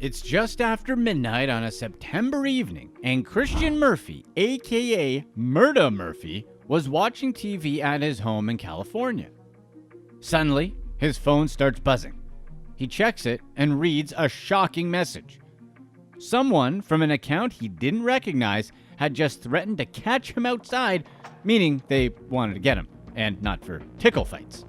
It's just after midnight on a September evening, and Kristian Murphy, aka Murda Murphy, was watching TV at his home in California. Suddenly, his phone starts buzzing. He checks it and reads a shocking message. Someone from an account he didn't recognize had just threatened to catch him outside, meaning they wanted to get him, and not for tickle fights.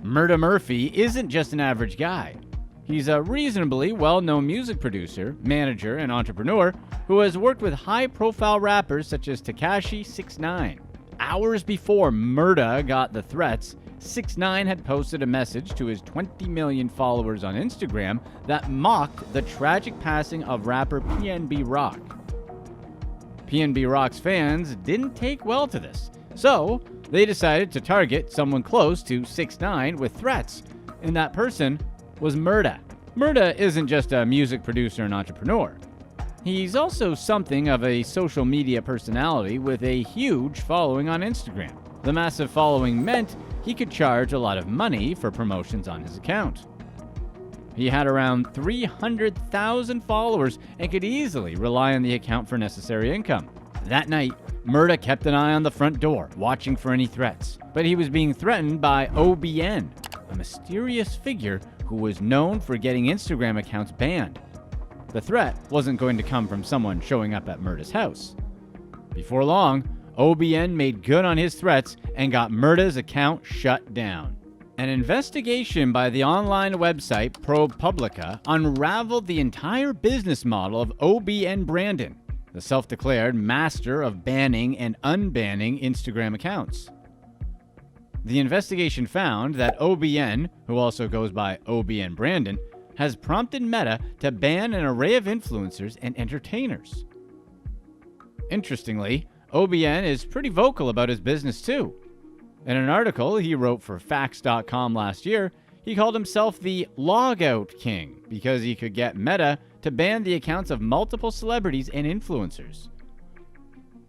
Murda Murphy isn't just an average guy. He's a reasonably well-known music producer, manager, and entrepreneur who has worked with high-profile rappers such as Tekashi 6ix9ine. Hours before Murda got the threats, 6ix9ine had posted a message to his 20 million followers on Instagram that mocked the tragic passing of rapper PNB Rock. PNB Rock's fans didn't take well to this, so they decided to target someone close to 6ix9ine with threats, and that person was Murda. Murda isn't just a music producer and entrepreneur. He's also something of a social media personality with a huge following on Instagram. The massive following meant he could charge a lot of money for promotions on his account. He had around 300,000 followers and could easily rely on the account for necessary income. That night, Murda kept an eye on the front door, watching for any threats. But he was being threatened by OBN, a mysterious figure who was known for getting Instagram accounts banned. The threat wasn't going to come from someone showing up at Murda's house. Before long, OBN made good on his threats and got Murda's account shut down. An investigation by the online website ProPublica unraveled the entire business model of OBN Brandon, the self-declared master of banning and unbanning Instagram accounts. The investigation found that OBN, who also goes by OBN Brandon, has prompted Meta to ban an array of influencers and entertainers. Interestingly, OBN is pretty vocal about his business too. In an article he wrote for Facts.com last year, he called himself the Logout King because he could get Meta to ban the accounts of multiple celebrities and influencers.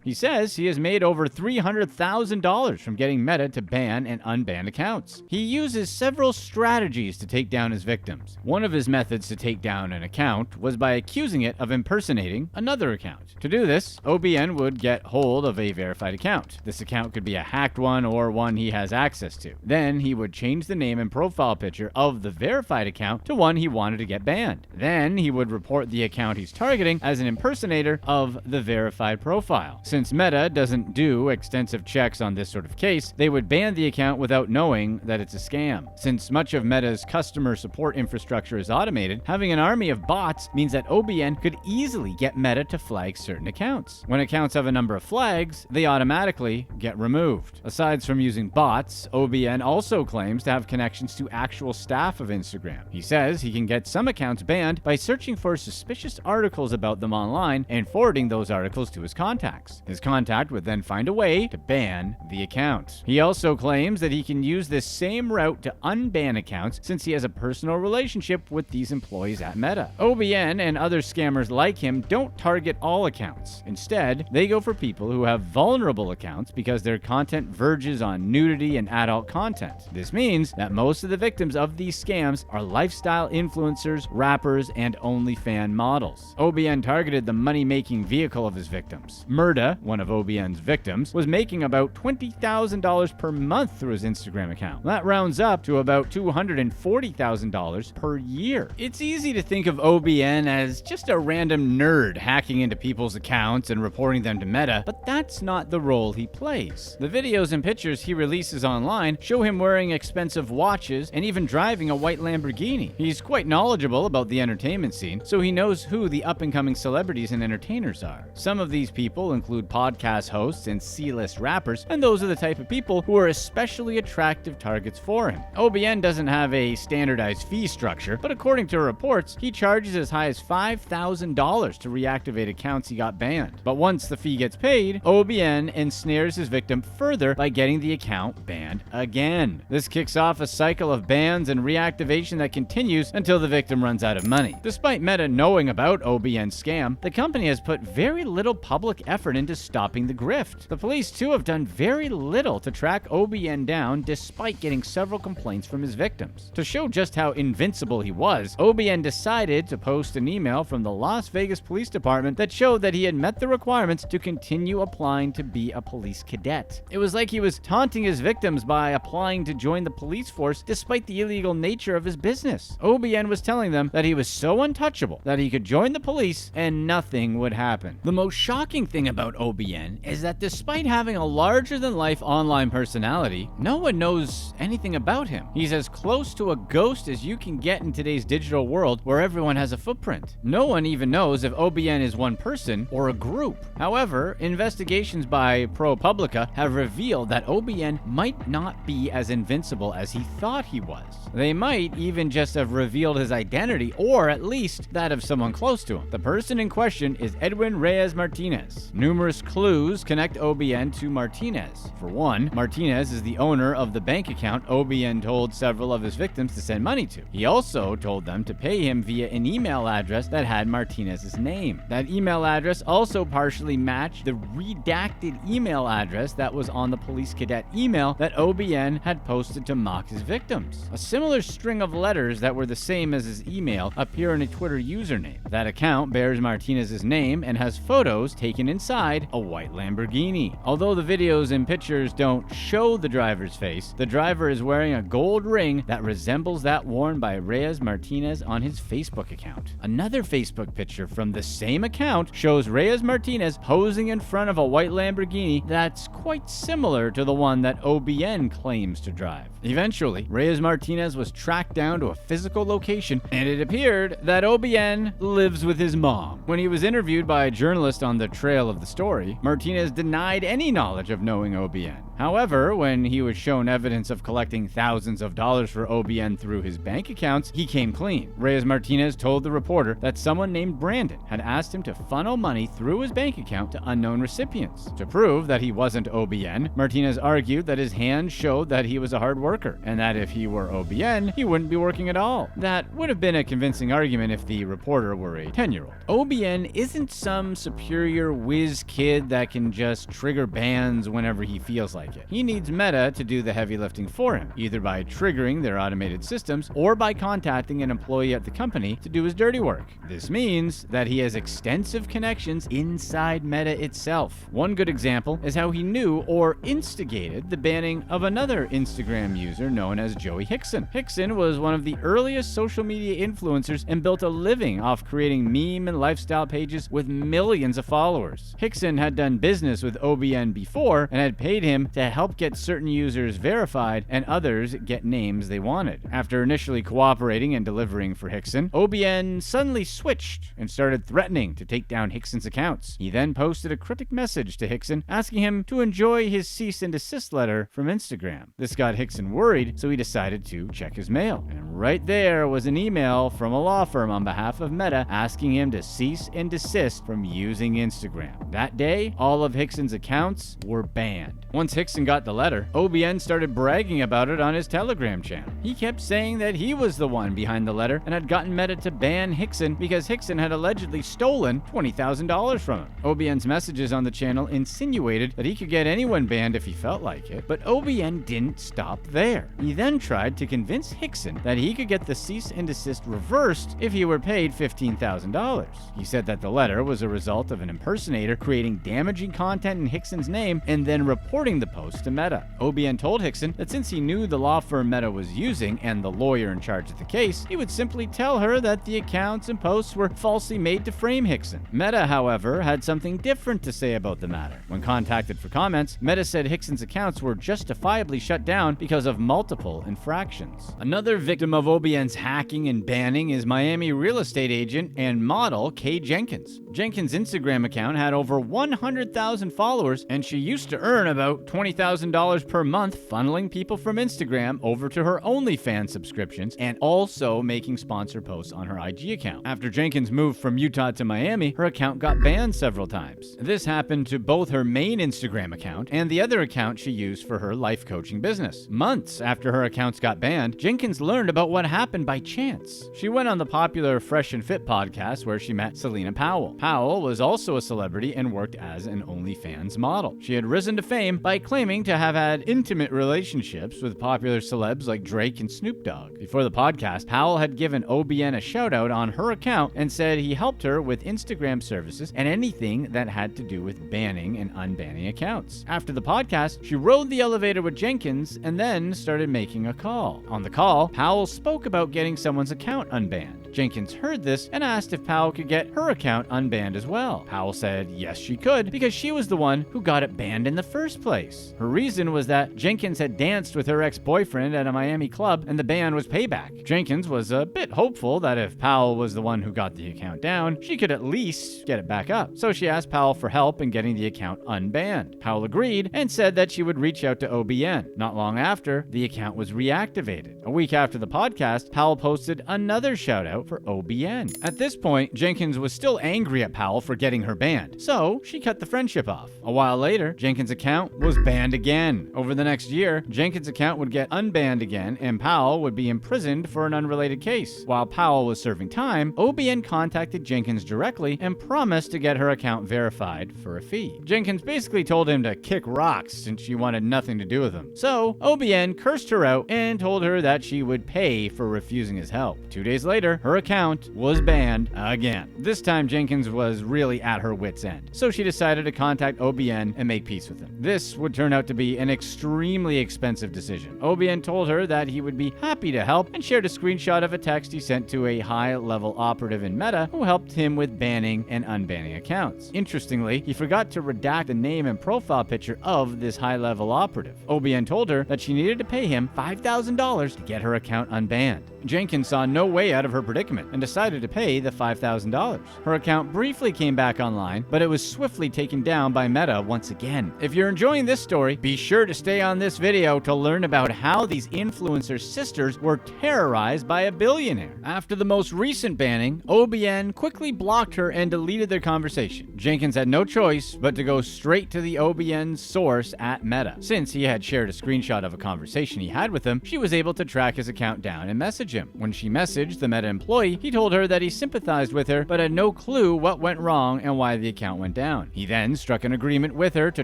He says he has made over $300,000 from getting Meta to ban and unban accounts. He uses several strategies to take down his victims. One of his methods to take down an account was by accusing it of impersonating another account. To do this, OBN would get hold of a verified account. This account could be a hacked one or one he has access to. Then he would change the name and profile picture of the verified account to one he wanted to get banned. Then he would report the account he's targeting as an impersonator of the verified profile. Since Meta doesn't do extensive checks on this sort of case, they would ban the account without knowing that it's a scam. Since much of Meta's customer support infrastructure is automated, having an army of bots means that OBN could easily get Meta to flag certain accounts. When accounts have a number of flags, they automatically get removed. Aside from using bots, OBN also claims to have connections to actual staff of Instagram. He says he can get some accounts banned by searching for suspicious articles about them online and forwarding those articles to his contacts. His contact would then find a way to ban the account. He also claims that he can use this same route to unban accounts since he has a personal relationship with these employees at Meta. OBN and other scammers like him don't target all accounts. Instead, they go for people who have vulnerable accounts because their content verges on nudity and adult content. This means that most of the victims of these scams are lifestyle influencers, rappers, and OnlyFans models. OBN targeted the money-making vehicle of his victims. Murda, one of OBN's victims, was making about $20,000 per month through his Instagram account. That rounds up to about $240,000 per year. It's easy to think of OBN as just a random nerd hacking into people's accounts and reporting them to Meta, but that's not the role he plays. The videos and pictures he releases online show him wearing expensive watches and even driving a white Lamborghini. He's quite knowledgeable about the entertainment scene, so he knows who the up-and-coming celebrities and entertainers are. Some of these people include podcast hosts and C-list rappers, and those are the type of people who are especially attractive targets for him. OBN doesn't have a standardized fee structure, but according to reports, he charges as high as $5,000 to reactivate accounts he got banned. But once the fee gets paid, OBN ensnares his victim further by getting the account banned again. This kicks off a cycle of bans and reactivation that continues until the victim runs out of money. Despite Meta knowing about OBN's scam, the company has put very little public effort into to stopping the grift. The police, too, have done very little to track OBN down despite getting several complaints from his victims. To show just how invincible he was, OBN decided to post an email from the Las Vegas Police Department that showed that he had met the requirements to continue applying to be a police cadet. It was like he was taunting his victims by applying to join the police force despite the illegal nature of his business. OBN was telling them that he was so untouchable that he could join the police and nothing would happen. The most shocking thing about OBN is that despite having a larger-than-life online personality, no one knows anything about him. He's as close to a ghost as you can get in today's digital world where everyone has a footprint. No one even knows if OBN is one person or a group. However, investigations by ProPublica have revealed that OBN might not be as invincible as he thought he was. They might even just have revealed his identity, or at least that of someone close to him. The person in question is Edwin Reyes Martinez. Numerous clues connect OBN to Martinez. For one, Martinez is the owner of the bank account OBN told several of his victims to send money to. He also told them to pay him via an email address that had Martinez's name. That email address also partially matched the redacted email address that was on the police cadet email that OBN had posted to mock his victims. A similar string of letters that were the same as his email appear in a Twitter username. That account bears Martinez's name and has photos taken inside a white Lamborghini. Although the videos and pictures don't show the driver's face, the driver is wearing a gold ring that resembles that worn by Reyes Martinez on his Facebook account. Another Facebook picture from the same account shows Reyes Martinez posing in front of a white Lamborghini that's quite similar to the one that OBN claims to drive. Eventually, Reyes Martinez was tracked down to a physical location, and it appeared that OBN lives with his mom. When he was interviewed by a journalist on the trail of the story, Martinez denied any knowledge of knowing OBN. However, when he was shown evidence of collecting thousands of dollars for OBN through his bank accounts, he came clean. Reyes Martinez told the reporter that someone named Brandon had asked him to funnel money through his bank account to unknown recipients. To prove that he wasn't OBN, Martinez argued that his hands showed that he was a hard worker, and that if he were OBN, he wouldn't be working at all. That would have been a convincing argument if the reporter were a 10-year-old. OBN isn't some superior whiz kid that can just trigger bans whenever he feels like it. He needs Meta to do the heavy lifting for him, either by triggering their automated systems or by contacting an employee at the company to do his dirty work. This means that he has extensive connections inside Meta itself. One good example is how he knew or instigated the banning of another Instagram user known as Joey Hickson. Hickson was one of the earliest social media influencers and built a living off creating meme and lifestyle pages with millions of followers. Hickson had done business with OBN before and had paid him to help get certain users verified and others get names they wanted. After initially cooperating and delivering for Hickson, OBN suddenly switched and started threatening to take down Hickson's accounts. He then posted a cryptic message to Hickson asking him to enjoy his cease and desist letter from Instagram. This got Hickson worried, so he decided to check his mail. And right there was an email from a law firm on behalf of Meta asking him to cease and desist from using Instagram. That day, all of Hickson's accounts were banned. Once Hickson got the letter, OBN started bragging about it on his Telegram channel. He kept saying that he was the one behind the letter and had gotten Meta to ban Hickson because Hickson had allegedly stolen $20,000 from him. OBN's messages on the channel insinuated that he could get anyone banned if he felt like it, but OBN didn't stop there. He then tried to convince Hickson that he could get the cease and desist reversed if he were paid $15,000. He said that the letter was a result of an impersonator creating damaging content in Hickson's name and then reporting the post to Meta. OBN told Hickson that since he knew the law firm Meta was using and the lawyer in charge of the case, he would simply tell her that the accounts and posts were falsely made to frame Hickson. Meta, however, had something different to say about the matter. When contacted for comments, Meta said Hickson's accounts were justifiably shut down because of multiple infractions. Another victim of OBN's hacking and banning is Miami real estate agent and model Kay Jenkins. Jenkins' Instagram account had over 100,000 followers, and she used to earn about $20,000 per month funneling people from Instagram over to her OnlyFans subscriptions and also making sponsor posts on her IG account. After Jenkins moved from Utah to Miami, her account got banned several times. This happened to both her main Instagram account and the other account she used for her life coaching business. Months months after her accounts got banned, Jenkins learned about what happened by chance. She went on the popular Fresh and Fit podcast where she met Selena Powell. Powell was also a celebrity and worked as an OnlyFans model. She had risen to fame by claiming to have had intimate relationships with popular celebs like Drake and Snoop Dogg. Before the podcast, Powell had given OBN a shout out on her account and said he helped her with Instagram services and anything that had to do with banning and unbanning accounts. After the podcast, she rode the elevator with Jenkins and then started making a call. On the call, Powell spoke about getting someone's account unbanned. Jenkins heard this and asked if Powell could get her account unbanned as well. Powell said yes she could because she was the one who got it banned in the first place. Her reason was that Jenkins had danced with her ex-boyfriend at a Miami club and the ban was payback. Jenkins was a bit hopeful that if Powell was the one who got the account down, she could at least get it back up. So she asked Powell for help in getting the account unbanned. Powell agreed and said that she would reach out to OBN. Not long after, the account was reactivated. A week after the podcast, Powell posted another shout out for OBN. At this point, Jenkins was still angry at Powell for getting her banned, so she cut the friendship off. A while later, Jenkins' account was banned again. Over the next year, Jenkins' account would get unbanned again, and Powell would be imprisoned for an unrelated case. While Powell was serving time, OBN contacted Jenkins directly and promised to get her account verified for a fee. Jenkins basically told him to kick rocks since she wanted nothing to do with him. So, OBN cursed her out and told her that she would pay for refusing his help. 2 days later, her account was banned again. This time, Jenkins was really at her wit's end, so she decided to contact OBN and make peace with him. This would turn out to be an extremely expensive decision. OBN told her that he would be happy to help and shared a screenshot of a text he sent to a high-level operative in Meta who helped him with banning and unbanning accounts. Interestingly, he forgot to redact the name and profile picture of this high-level operative. OBN told her that she needed to pay him $5,000 to get her account unbanned. Jenkins saw no way out of her predicament and decided to pay the $5,000. Her account briefly came back online, but it was swiftly taken down by Meta once again. If you're enjoying this story, be sure to stay on this video to learn about how these influencer sisters were terrorized by a billionaire. After the most recent banning, OBN quickly blocked her and deleted their conversation. Jenkins had no choice but to go straight to the OBN source at Meta. Since he had shared a screenshot of a conversation he had with him, she was able to track his account down and message him. When she messaged the Meta employee, he told her that he sympathized with her but had no clue what went wrong and why the account went down. He then struck an agreement with her to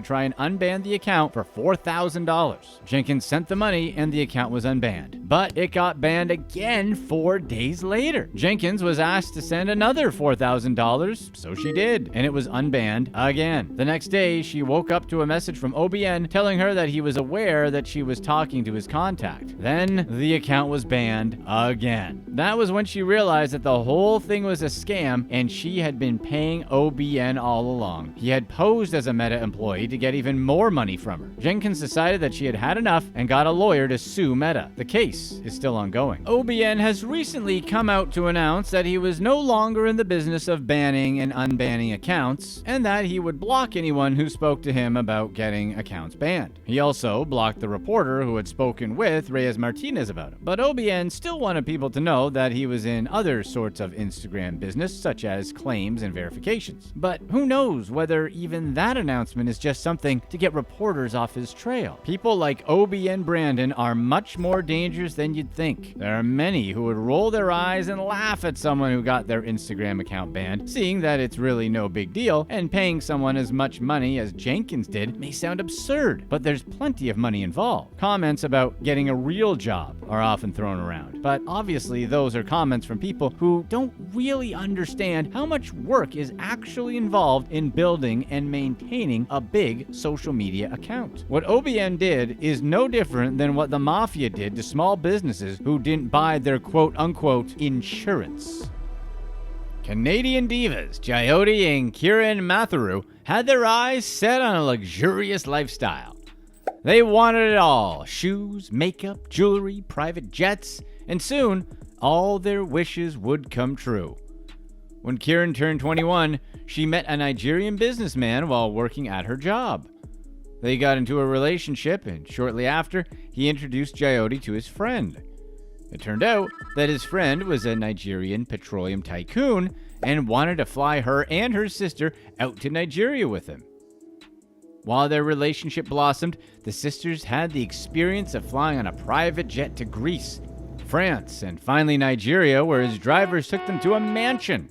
try and unban the account for $4,000. Jenkins sent the money and the account was unbanned, but it got banned again 4 days later. Jenkins was asked to send another $4,000, so she did, and it was unbanned again. The next day, she woke up to a message from OBN telling her that he was aware that she was talking to his contact. Then the account was banned again. That was when she realized that the whole thing was a scam and she had been paying OBN all along. He had posed as a Meta employee to get even more money from her. Jenkins decided that she had had enough and got a lawyer to sue Meta. The case is still ongoing. OBN has recently come out to announce that he was no longer in the business of banning and unbanning accounts and that he would block anyone who spoke to him about getting accounts banned. He also blocked the reporter who had spoken with Reyes Martinez about him. But OBN still wanted people to know that he was in other sorts of Instagram business, such as claims and verifications. But who knows whether even that announcement is just something to get reporters off his trail. People like OBN Brandon are much more dangerous than you'd think. There are many who would roll their eyes and laugh at someone who got their Instagram account banned, seeing that it's really no big deal, and paying someone as much money as Jenkins did may sound absurd, but there's plenty of money involved. Comments about getting a real job are often thrown around, but obviously those are comments from people who don't really understand how much work is actually involved in building and maintaining a big social media account. What OBN did is no different than what the mafia did to small businesses who didn't buy their quote-unquote insurance. Canadian divas Jyoti and Kieran Matharoos had their eyes set on a luxurious lifestyle. They wanted it all: shoes, makeup, jewelry, private jets, and soon all their wishes would come true. When Kieran turned 21, she met a Nigerian businessman while working at her job. They got into a relationship, and shortly after, he introduced Jyoti to his friend. It turned out that his friend was a Nigerian petroleum tycoon and wanted to fly her and her sister out to Nigeria with him. While their relationship blossomed, the sisters had the experience of flying on a private jet to Greece, France, and finally Nigeria, where his drivers took them to a mansion.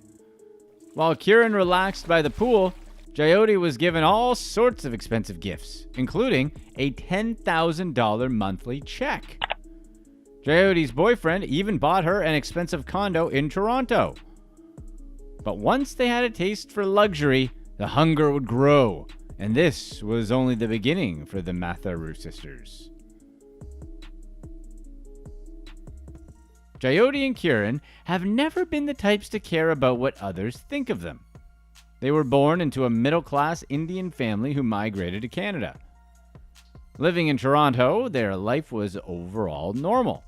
While Kieran relaxed by the pool, Jayoti was given all sorts of expensive gifts, including a $10,000 monthly check. Jayoti's boyfriend even bought her an expensive condo in Toronto. But once they had a taste for luxury, the hunger would grow, and this was only the beginning for the Matharoos sisters. Jayoti and Kieran have never been the types to care about what others think of them. They were born into a middle-class Indian family who migrated to Canada. Living in Toronto, their life was overall normal.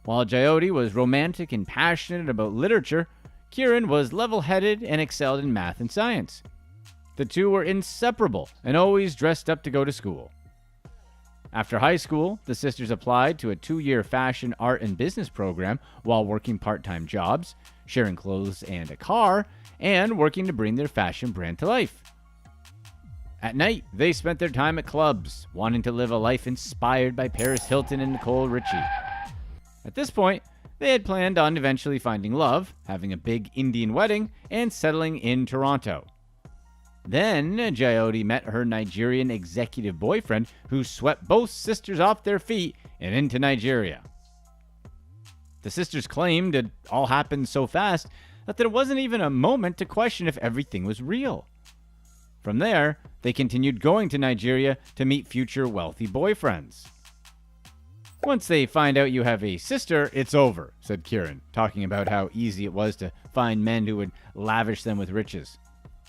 While Jayoti was romantic and passionate about literature, Kieran was level-headed and excelled in math and science. The two were inseparable and always dressed up to go to school. After high school, the sisters applied to a 2-year fashion, art, and business program while working part-time jobs, sharing clothes and a car, and working to bring their fashion brand to life. At night, they spent their time at clubs, wanting to live a life inspired by Paris Hilton and Nicole Richie. At this point, they had planned on eventually finding love, having a big Indian wedding, and settling in Toronto. Then, Jayoti met her Nigerian executive boyfriend, who swept both sisters off their feet and into Nigeria. The sisters claimed it all happened so fast that there wasn't even a moment to question if everything was real. From there, they continued going to Nigeria to meet future wealthy boyfriends. Once they find out you have a sister, it's over, said Kieran, talking about how easy it was to find men who would lavish them with riches.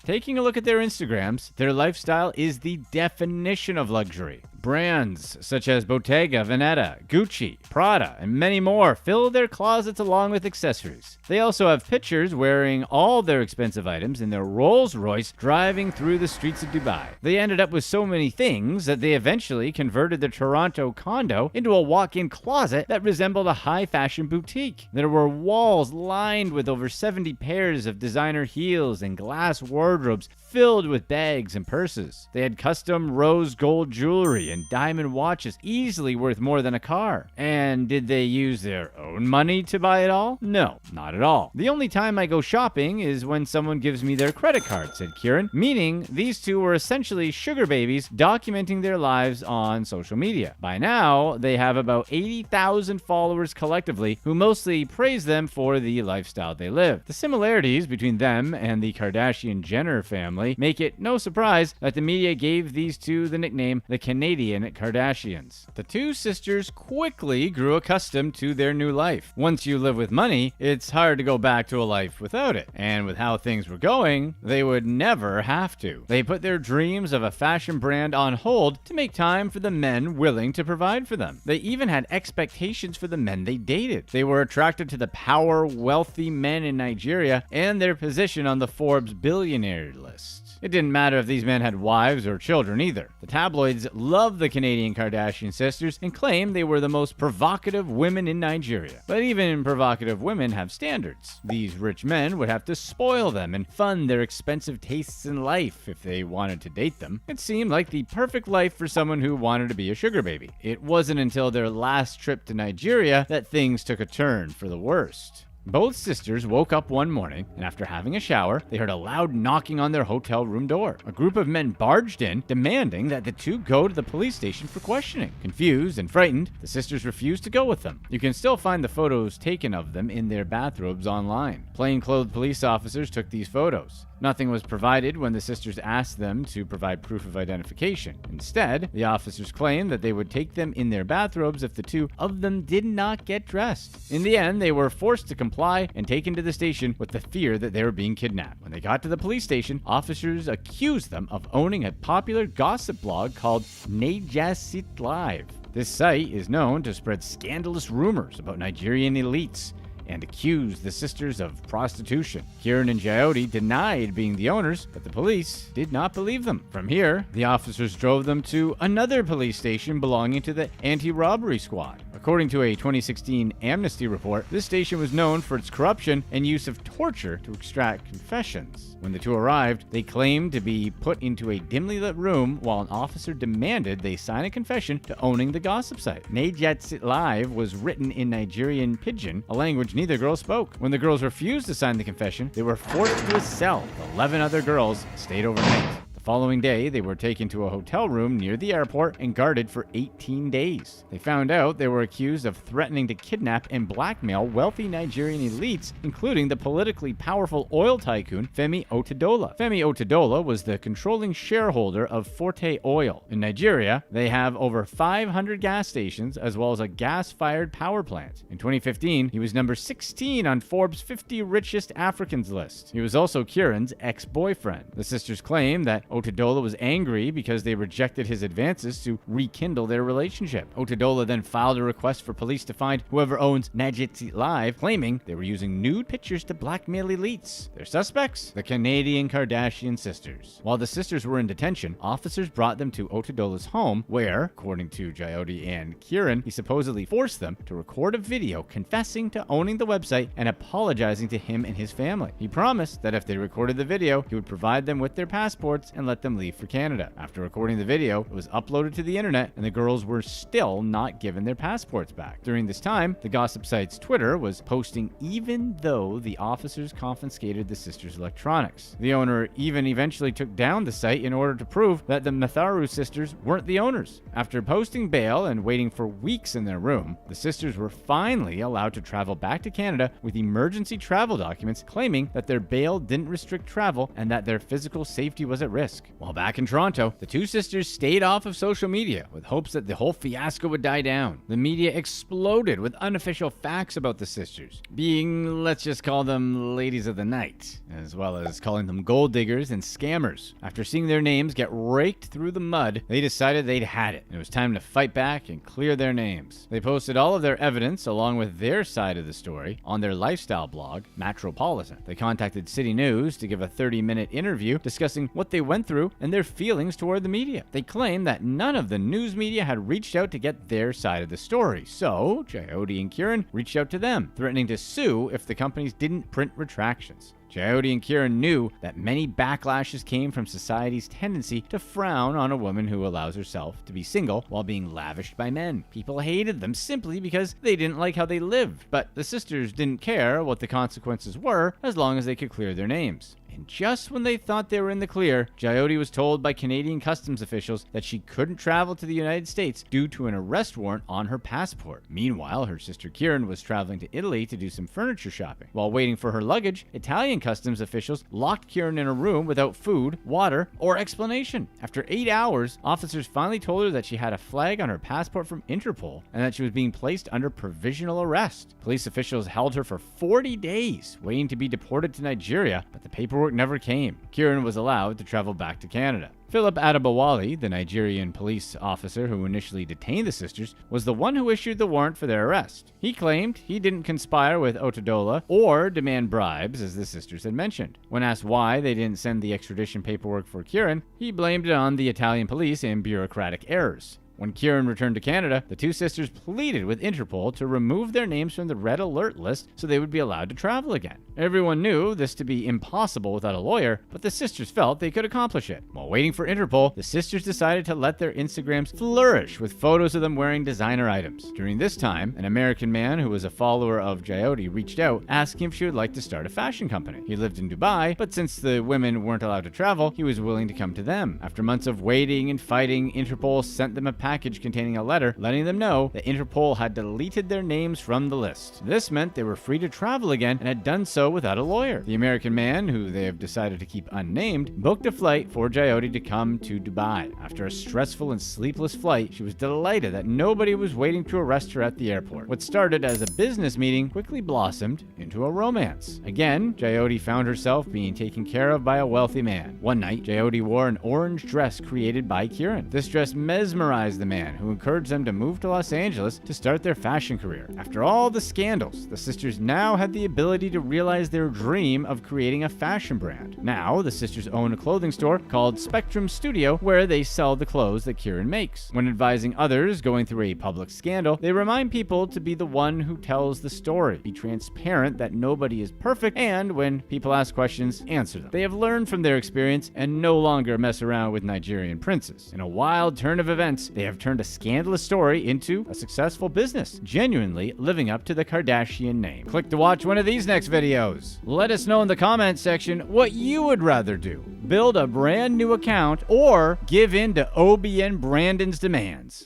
Taking a look at their Instagrams, their lifestyle is the definition of luxury. Brands such as Bottega Veneta, Gucci, Prada, and many more fill their closets along with accessories. They also have pictures wearing all their expensive items in their Rolls Royce driving through the streets of Dubai. They ended up with so many things that they eventually converted their Toronto condo into a walk-in closet that resembled a high-fashion boutique. There were walls lined with over 70 pairs of designer heels and glass wardrobes filled with bags and purses. They had custom rose gold jewelry and diamond watches easily worth more than a car. And did they use their own money to buy it all? No, not at all. The only time I go shopping is when someone gives me their credit card, said Kieran, meaning these two were essentially sugar babies documenting their lives on social media. By now, they have about 80,000 followers collectively who mostly praise them for the lifestyle they live. The similarities between them and the Kardashian-Jenner family make it no surprise that the media gave these two the nickname the Canadian Kardashians. The two sisters quickly grew accustomed to their new life. Once you live with money, it's hard to go back to a life without it. And with how things were going, they would never have to. They put their dreams of a fashion brand on hold to make time for the men willing to provide for them. They even had expectations for the men they dated. They were attracted to the power, wealthy men in Nigeria and their position on the Forbes billionaire list. It didn't matter if these men had wives or children either. The tabloids loved the Canadian Kardashian sisters and claimed they were the most provocative women in Nigeria. But even provocative women have standards. These rich men would have to spoil them and fund their expensive tastes in life if they wanted to date them. It seemed like the perfect life for someone who wanted to be a sugar baby. It wasn't until their last trip to Nigeria that things took a turn for the worst. Both sisters woke up one morning, and after having a shower, they heard a loud knocking on their hotel room door. A group of men barged in, demanding that the two go to the police station for questioning. Confused and frightened, the sisters refused to go with them. You can still find the photos taken of them in their bathrobes online. Plainclothed police officers took these photos. Nothing was provided when the sisters asked them to provide proof of identification. Instead, the officers claimed that they would take them in their bathrobes if the two of them did not get dressed. In the end, they were forced to comply and taken to the station with the fear that they were being kidnapped. When they got to the police station, officers accused them of owning a popular gossip blog called Najasit Live. This site is known to spread scandalous rumors about Nigerian elites and accused the sisters of prostitution. Kieran and Jayoti denied being the owners, but the police did not believe them. From here, the officers drove them to another police station belonging to the anti-robbery squad. According to a 2016 Amnesty report, this station was known for its corruption and use of torture to extract confessions. When the two arrived, they claimed to be put into a dimly lit room while an officer demanded they sign a confession to owning the gossip site. Nejatsit Live was written in Nigerian Pidgin, a language neither girl spoke. When the girls refused to sign the confession, they were forced to a cell. 11 other girls stayed overnight. The following day, they were taken to a hotel room near the airport and guarded for 18 days. They found out they were accused of threatening to kidnap and blackmail wealthy Nigerian elites, including the politically powerful oil tycoon Femi OTEDOLA. Femi OTEDOLA was the controlling shareholder of Forte Oil. In Nigeria, they have over 500 gas stations as well as a gas-fired power plant. In 2015, he was number 16 on Forbes' 50 richest Africans list. He was also Kieran's ex-boyfriend. The sisters claim that OTEDOLA was angry because they rejected his advances to rekindle their relationship. OTEDOLA then filed a request for police to find whoever owns Nejatsit Live, claiming they were using nude pictures to blackmail elites. Their suspects? The Canadian Kardashian sisters. While the sisters were in detention, officers brought them to OTEDOLA's home, where, according to Jayoti and Kieran, he supposedly forced them to record a video confessing to owning the website and apologizing to him and his family. He promised that if they recorded the video, he would provide them with their passports and let them leave for Canada. After recording the video, it was uploaded to the internet, and the girls were still not given their passports back. During this time, the gossip site's Twitter was posting even though the officers confiscated the sisters' electronics. The owner even eventually took down the site in order to prove that the MATHAROOS sisters weren't the owners. After posting bail and waiting for weeks in their room, the sisters were finally allowed to travel back to Canada with emergency travel documents claiming that their bail didn't restrict travel and that their physical safety was at risk. While back in Toronto, the two sisters stayed off of social media with hopes that the whole fiasco would die down. The media exploded with unofficial facts about the sisters, being, let's just call them ladies of the night, as well as calling them gold diggers and scammers. After seeing their names get raked through the mud, they decided they'd had it. It was time to fight back and clear their names. They posted all of their evidence along with their side of the story on their lifestyle blog, Metropolitan. They contacted City News to give a 30-minute interview discussing what they went through and their feelings toward the media. They claim that none of the news media had reached out to get their side of the story, so Jayoti and Kieran reached out to them, threatening to sue if the companies didn't print retractions. Jayoti and Kieran knew that many backlashes came from society's tendency to frown on a woman who allows herself to be single while being lavished by men. People hated them simply because they didn't like how they lived, but the sisters didn't care what the consequences were as long as they could clear their names. And just when they thought they were in the clear, Jayoti was told by Canadian customs officials that she couldn't travel to the United States due to an arrest warrant on her passport. Meanwhile, her sister Kieran was traveling to Italy to do some furniture shopping. While waiting for her luggage, Italian customs officials locked Kieran in a room without food, water, or explanation. After 8 hours, officers finally told her that she had a flag on her passport from Interpol and that she was being placed under provisional arrest. Police officials held her for 40 days, waiting to be deported to Nigeria, but the paperwork never came. Kieran was allowed to travel back to Canada. Philip Adebowale, the Nigerian police officer who initially detained the sisters, was the one who issued the warrant for their arrest. He claimed he didn't conspire with OTEDOLA or demand bribes, as the sisters had mentioned. When asked why they didn't send the extradition paperwork for Kieran, he blamed it on the Italian police and bureaucratic errors. When Kieran returned to Canada, the two sisters pleaded with Interpol to remove their names from the red alert list so they would be allowed to travel again. Everyone knew this to be impossible without a lawyer, but the sisters felt they could accomplish it. While waiting for Interpol, the sisters decided to let their Instagrams flourish with photos of them wearing designer items. During this time, an American man who was a follower of Jayoti reached out, asking if she would like to start a fashion company. He lived in Dubai, but since the women weren't allowed to travel, he was willing to come to them. After months of waiting and fighting, Interpol sent them a package containing a letter letting them know that Interpol had deleted their names from the list. This meant they were free to travel again and had done so without a lawyer. The American man, who they have decided to keep unnamed, booked a flight for Jayoti to come to Dubai. After a stressful and sleepless flight, she was delighted that nobody was waiting to arrest her at the airport. What started as a business meeting quickly blossomed into a romance. Again, Jayoti found herself being taken care of by a wealthy man. One night, Jayoti wore an orange dress created by Kieran. This dress mesmerized the man who encouraged them to move to Los Angeles to start their fashion career. After all the scandals, the sisters now had the ability to realize their dream of creating a fashion brand. Now, the sisters own a clothing store called Spectrum Studio where they sell the clothes that Kieran makes. When advising others going through a public scandal, they remind people to be the one who tells the story, be transparent that nobody is perfect, and when people ask questions, answer them. They have learned from their experience and no longer mess around with Nigerian princes. In a wild turn of events, they have turned a scandalous story into a successful business, genuinely living up to the Kardashian name. Click to watch one of these next videos. Let us know in the comments section what you would rather do: build a brand new account or give in to OBN Brandon's demands.